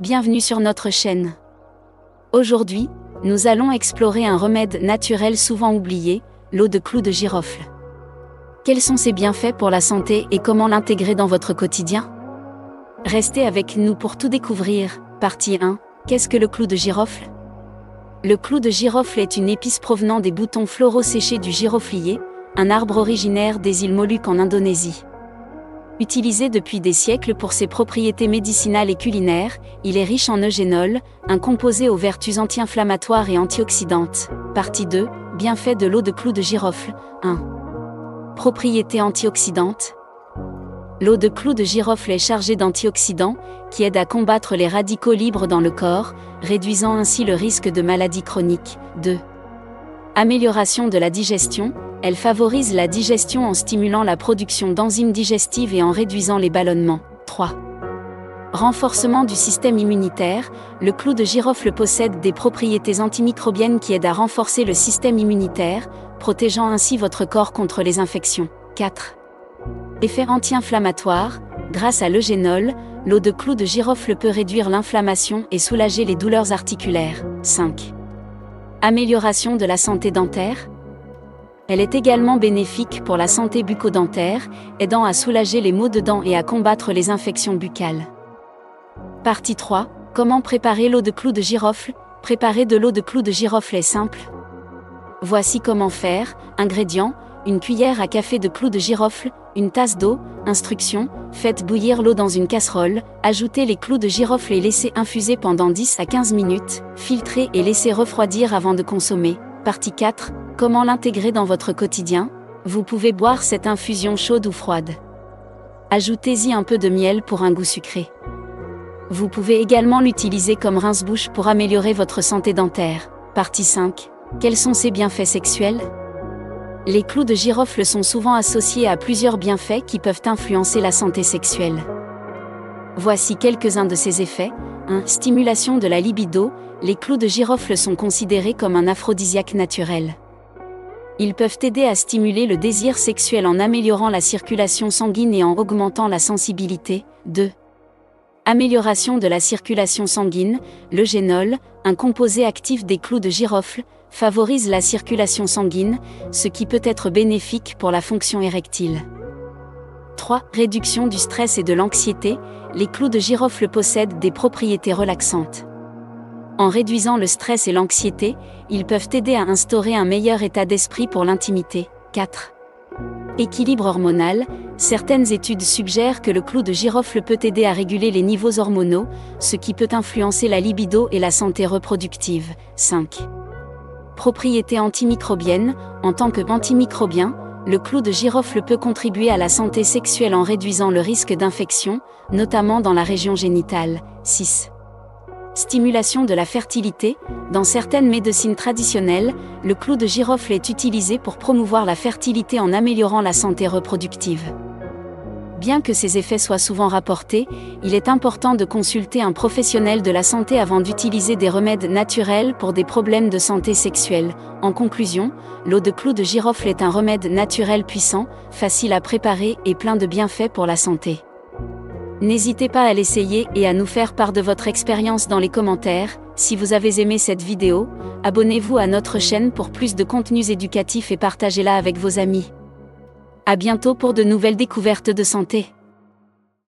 Bienvenue sur notre chaîne. Aujourd'hui, nous allons explorer un remède naturel souvent oublié, l'eau de clou de girofle. Quels sont ses bienfaits pour la santé et comment l'intégrer dans votre quotidien? Restez avec nous pour tout découvrir. Partie 1. Qu'est-ce que le clou de girofle? Le clou de girofle est une épice provenant des boutons floraux séchés du giroflier, un arbre originaire des îles Moluques en Indonésie. Utilisé depuis des siècles pour ses propriétés médicinales et culinaires, il est riche en eugénol, un composé aux vertus anti-inflammatoires et antioxydantes. Partie 2. Bienfaits de l'eau de clou de girofle. 1. Propriétés antioxydantes. L'eau de clou de girofle est chargée d'antioxydants, qui aident à combattre les radicaux libres dans le corps, réduisant ainsi le risque de maladies chroniques. 2. Amélioration de la digestion. Elle favorise la digestion en stimulant la production d'enzymes digestives et en réduisant les ballonnements. 3. Renforcement du système immunitaire. Le clou de girofle possède des propriétés antimicrobiennes qui aident à renforcer le système immunitaire, protégeant ainsi votre corps contre les infections. 4. Effet anti-inflammatoire. Grâce à l'eugénol, l'eau de clou de girofle peut réduire l'inflammation et soulager les douleurs articulaires. 5. Amélioration de la santé dentaire. Elle est également bénéfique pour la santé bucco-dentaire, aidant à soulager les maux de dents et à combattre les infections buccales. Partie 3. Comment préparer l'eau de clou de girofle? Préparer de l'eau de clou de girofle est simple. Voici comment faire. Ingrédients: une cuillère à café de clou de girofle, une tasse d'eau. Instructions: faites bouillir l'eau dans une casserole, ajoutez les clous de girofle et laissez infuser pendant 10 à 15 minutes, filtrez et laissez refroidir avant de consommer. Partie 4. Comment l'intégrer dans votre quotidien? Vous pouvez boire cette infusion chaude ou froide. Ajoutez-y un peu de miel pour un goût sucré. Vous pouvez également l'utiliser comme rince-bouche pour améliorer votre santé dentaire. Partie 5. Quels sont ses bienfaits sexuels? Les clous de girofle sont souvent associés à plusieurs bienfaits qui peuvent influencer la santé sexuelle. Voici quelques-uns de ces effets. 1. Stimulation de la libido. Les clous de girofle sont considérés comme un aphrodisiaque naturel. Ils peuvent aider à stimuler le désir sexuel en améliorant la circulation sanguine et en augmentant la sensibilité. 2. Amélioration de la circulation sanguine. L'eugénol, un composé actif des clous de girofle, favorise la circulation sanguine, ce qui peut être bénéfique pour la fonction érectile. 3. Réduction du stress et de l'anxiété. Les clous de girofle possèdent des propriétés relaxantes. En réduisant le stress et l'anxiété, ils peuvent aider à instaurer un meilleur état d'esprit pour l'intimité. 4. Équilibre hormonal. Certaines études suggèrent que le clou de girofle peut aider à réguler les niveaux hormonaux, ce qui peut influencer la libido et la santé reproductive. 5. Propriétés antimicrobiennes. En tant qu'antimicrobien, le clou de girofle peut contribuer à la santé sexuelle en réduisant le risque d'infection, notamment dans la région génitale. 6. Stimulation de la fertilité. Dans certaines médecines traditionnelles, le clou de girofle est utilisé pour promouvoir la fertilité en améliorant la santé reproductive. Bien que ces effets soient souvent rapportés, il est important de consulter un professionnel de la santé avant d'utiliser des remèdes naturels pour des problèmes de santé sexuelle. En conclusion, l'eau de clou de girofle est un remède naturel puissant, facile à préparer et plein de bienfaits pour la santé. N'hésitez pas à l'essayer et à nous faire part de votre expérience dans les commentaires. Si vous avez aimé cette vidéo, abonnez-vous à notre chaîne pour plus de contenus éducatifs et partagez-la avec vos amis. À bientôt pour de nouvelles découvertes de santé.